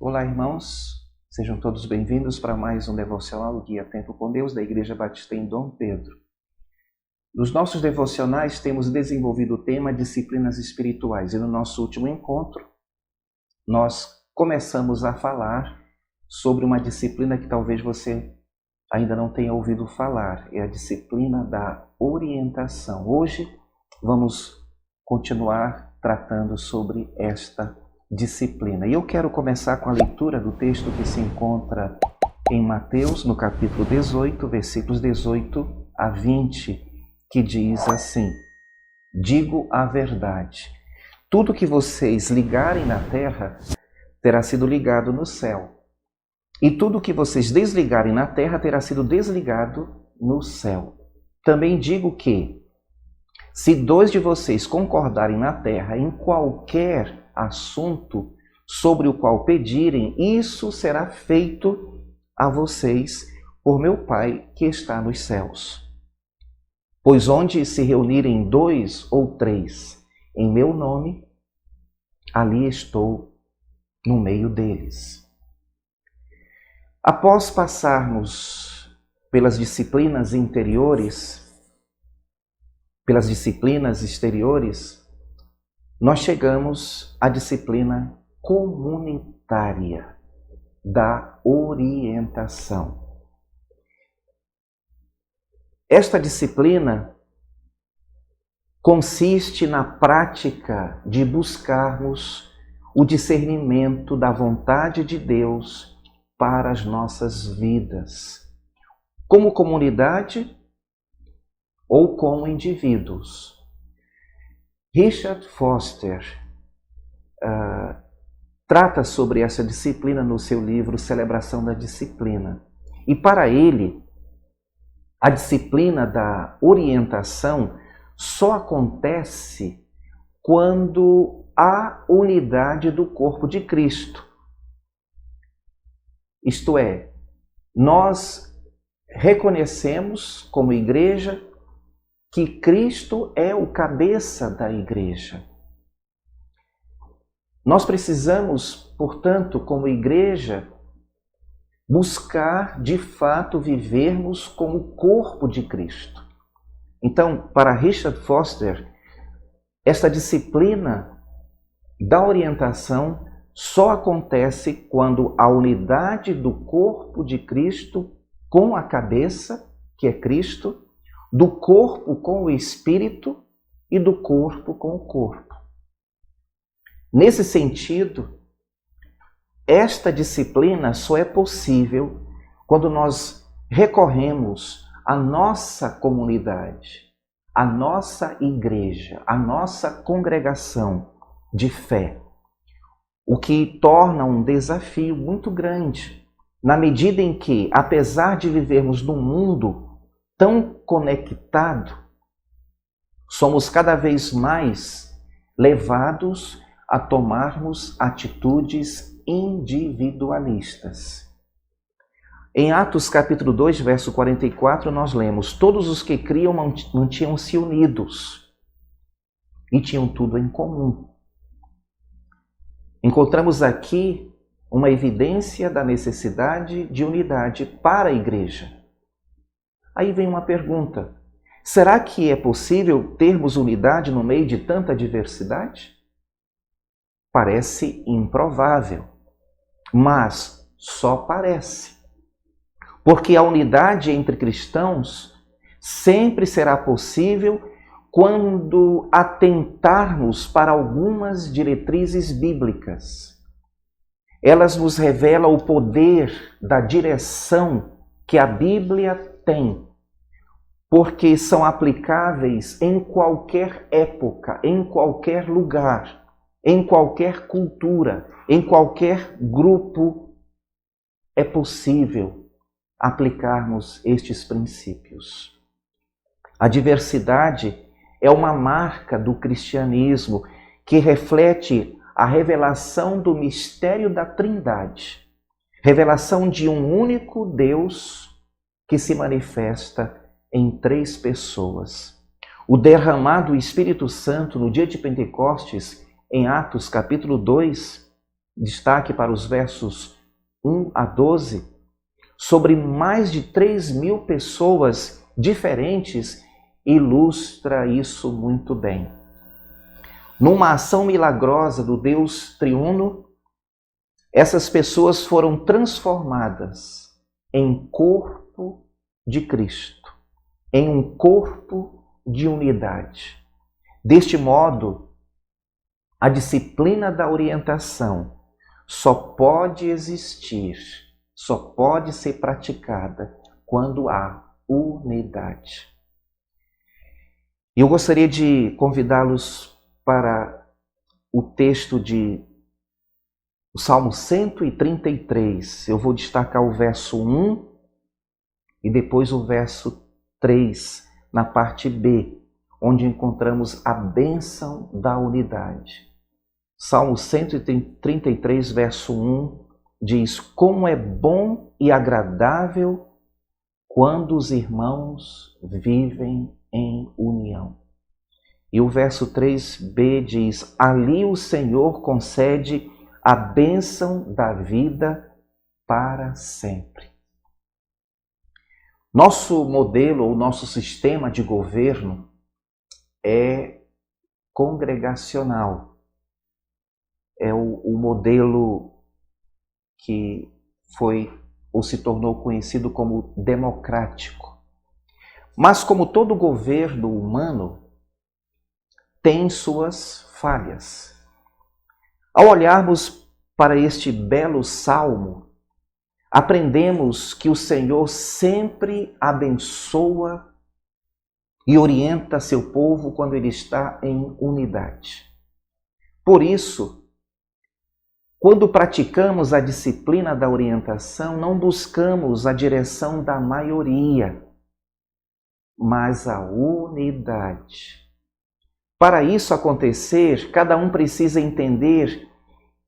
Olá, irmãos. Sejam todos bem-vindos para mais um devocional Guia Tempo com Deus da Igreja Batista em Dom Pedro. Nos nossos devocionais temos desenvolvido o tema disciplinas espirituais e no nosso último encontro nós começamos a falar sobre uma disciplina que talvez você ainda não tenha ouvido falar, é a disciplina da orientação. Hoje vamos continuar tratando sobre esta disciplina. E eu quero começar com a leitura do texto que se encontra em Mateus, no capítulo 18, versículos 18 a 20, que diz assim: Digo a verdade, tudo que vocês ligarem na terra terá sido ligado no céu, e tudo que vocês desligarem na terra terá sido desligado no céu. Também digo que, se dois de vocês concordarem na terra em qualquer assunto sobre o qual pedirem, isso será feito a vocês por meu Pai que está nos céus. Pois onde se reunirem 2 ou 3 em meu nome, ali estou no meio deles. Após passarmos pelas disciplinas interiores, pelas disciplinas exteriores, nós chegamos à disciplina comunitária da orientação. Esta disciplina consiste na prática de buscarmos o discernimento da vontade de Deus para as nossas vidas, como comunidade ou como indivíduos. Richard Foster trata sobre essa disciplina no seu livro Celebração da Disciplina. E para ele, a disciplina da orientação só acontece quando há unidade do corpo de Cristo. Isto é, nós reconhecemos como igreja que Cristo é o cabeça da igreja. Nós precisamos, portanto, como igreja, buscar de fato vivermos como corpo de Cristo. Então, para Richard Foster, esta disciplina da orientação só acontece quando a unidade do corpo de Cristo com a cabeça, que é Cristo, do corpo com o espírito e do corpo com o corpo. Nesse sentido, esta disciplina só é possível quando nós recorremos à nossa comunidade, à nossa igreja, à nossa congregação de fé, o que torna um desafio muito grande, na medida em que, apesar de vivermos num mundo tão conectado, somos cada vez mais levados a tomarmos atitudes individualistas. Em Atos capítulo 2, verso 44, nós lemos: Todos os que criam mantinham-se unidos e tinham tudo em comum. Encontramos aqui uma evidência da necessidade de unidade para a igreja. Aí vem uma pergunta: será que é possível termos unidade no meio de tanta diversidade? Parece improvável, mas só parece. Porque a unidade entre cristãos sempre será possível quando atentarmos para algumas diretrizes bíblicas. Elas nos revelam o poder da direção que a Bíblia tem, porque são aplicáveis em qualquer época, em qualquer lugar, em qualquer cultura, em qualquer grupo. É possível aplicarmos estes princípios. A diversidade é uma marca do cristianismo que reflete a revelação do mistério da Trindade, revelação de um único Deus que se manifesta em 3 pessoas. O derramado Espírito Santo no dia de Pentecostes, em Atos capítulo 2, destaque para os versos 1 a 12, sobre mais de 3.000 pessoas diferentes, ilustra isso muito bem. Numa ação milagrosa do Deus triuno, essas pessoas foram transformadas em corpo de Cristo, em um corpo de unidade. Deste modo, a disciplina da orientação só pode existir, só pode ser praticada quando há unidade. Eu gostaria de convidá-los para o texto de o Salmo 133. Eu vou destacar o verso 1 e depois o verso 3, na parte B, onde encontramos a bênção da unidade. Salmo 133, verso 1, diz: como é bom e agradável quando os irmãos vivem em união. E o verso 3b diz: ali o Senhor concede a bênção da vida para sempre. Nosso modelo ou nosso sistema de governo é congregacional. É o modelo que foi ou se tornou conhecido como democrático. Mas como todo governo humano, tem suas falhas. Ao olharmos para este belo salmo, aprendemos que o Senhor sempre abençoa e orienta seu povo quando ele está em unidade. Por isso, quando praticamos a disciplina da orientação, não buscamos a direção da maioria, mas a unidade. Para isso acontecer, cada um precisa entender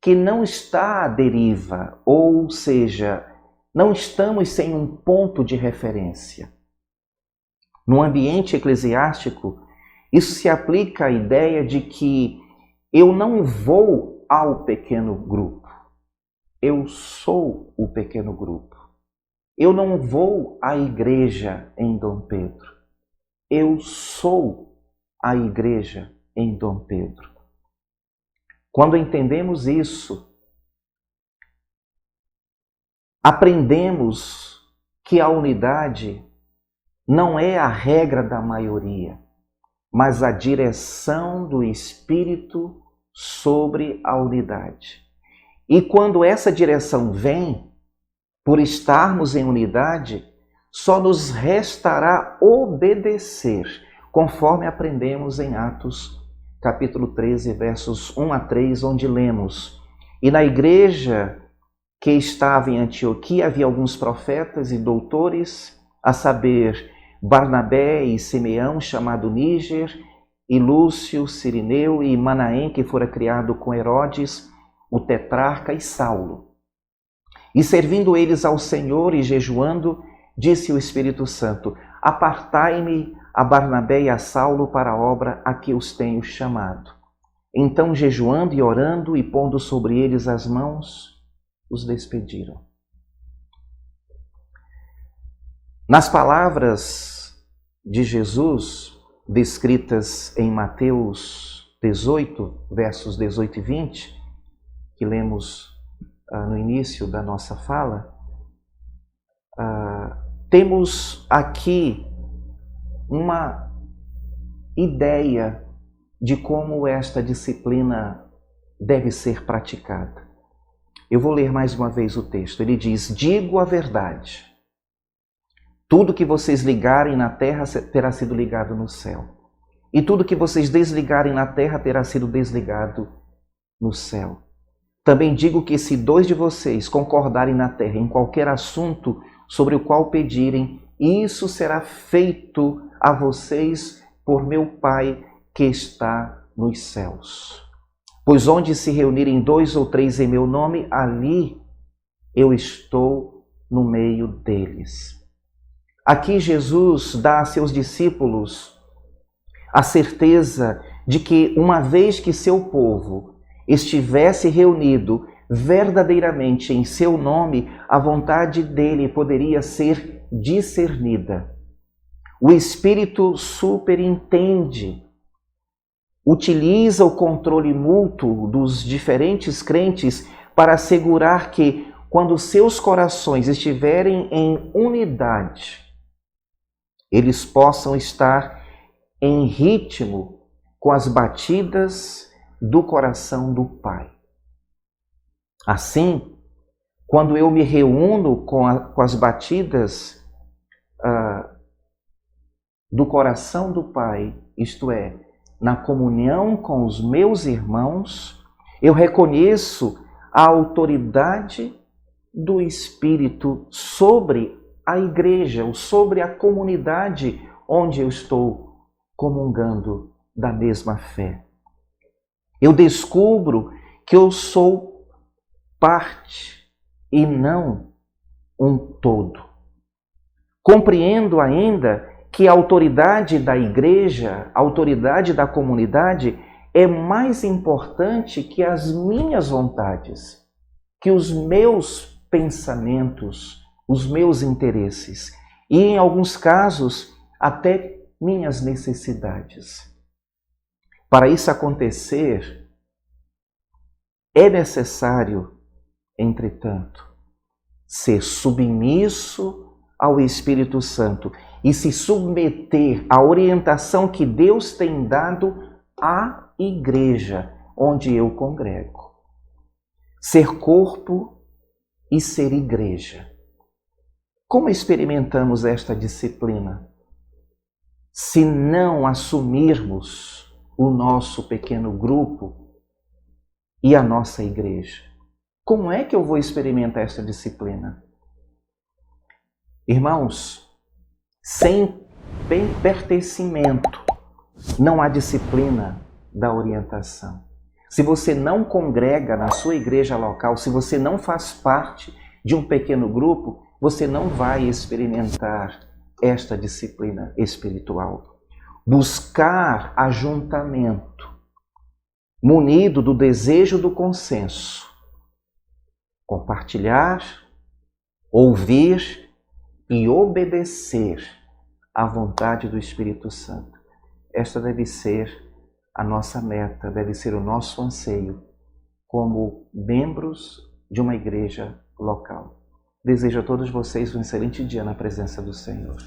que não está à deriva, ou seja, não estamos sem um ponto de referência. No ambiente eclesiástico, isso se aplica à ideia de que eu não vou ao pequeno grupo, eu sou o pequeno grupo. Eu não vou à igreja em Dom Pedro, eu sou a igreja em Dom Pedro. Quando entendemos isso, aprendemos que a unidade não é a regra da maioria, mas a direção do Espírito sobre a unidade. E quando essa direção vem, por estarmos em unidade, só nos restará obedecer, conforme aprendemos em Atos, capítulo 13, versos 1 a 3, onde lemos: e na igreja que estava em Antioquia havia alguns profetas e doutores, a saber, Barnabé e Simeão, chamado Níger, e Lúcio, Cirineu e Manaém, que fora criado com Herodes, o tetrarca, e Saulo. E servindo eles ao Senhor e jejuando, disse o Espírito Santo: apartai-me a Barnabé e a Saulo para a obra a que os tenho chamado. Então, jejuando e orando e pondo sobre eles as mãos, os despediram. Nas palavras de Jesus, descritas em Mateus 18, versos 18 e 20, que lemos no início da nossa fala, temos aqui uma ideia de como esta disciplina deve ser praticada. Eu vou ler mais uma vez o texto. Ele diz: digo a verdade. Tudo que vocês ligarem na terra terá sido ligado no céu. E tudo que vocês desligarem na terra terá sido desligado no céu. Também digo que se 2 de vocês concordarem na terra em qualquer assunto sobre o qual pedirem, isso será feito a vocês por meu Pai que está nos céus. Pois onde se reunirem 2 ou 3 em meu nome, ali eu estou no meio deles. Aqui Jesus dá a seus discípulos a certeza de que uma vez que seu povo estivesse reunido, verdadeiramente em seu nome, a vontade dele poderia ser discernida. O Espírito superintende, utiliza o controle mútuo dos diferentes crentes para assegurar que, quando seus corações estiverem em unidade, eles possam estar em ritmo com as batidas do coração do Pai. Assim, quando eu me reúno com as batidas do coração do Pai, isto é, na comunhão com os meus irmãos, eu reconheço a autoridade do Espírito sobre a igreja, ou sobre a comunidade onde eu estou comungando da mesma fé. Eu descubro que eu sou parte e não um todo. Compreendo ainda que a autoridade da igreja, a autoridade da comunidade é mais importante que as minhas vontades, que os meus pensamentos, os meus interesses e, em alguns casos, até minhas necessidades. Para isso acontecer, é necessário, entretanto, ser submisso ao Espírito Santo e se submeter à orientação que Deus tem dado à igreja onde eu congrego. Ser corpo e ser igreja. Como experimentamos esta disciplina? Se não assumirmos o nosso pequeno grupo e a nossa igreja, como é que eu vou experimentar esta disciplina? Irmãos, sem pertencimento não há disciplina da orientação. Se você não congrega na sua igreja local, se você não faz parte de um pequeno grupo, você não vai experimentar esta disciplina espiritual. Buscar ajuntamento, munido do desejo do consenso. Compartilhar, ouvir e obedecer à vontade do Espírito Santo. Esta deve ser a nossa meta, deve ser o nosso anseio como membros de uma igreja local. Desejo a todos vocês um excelente dia na presença do Senhor.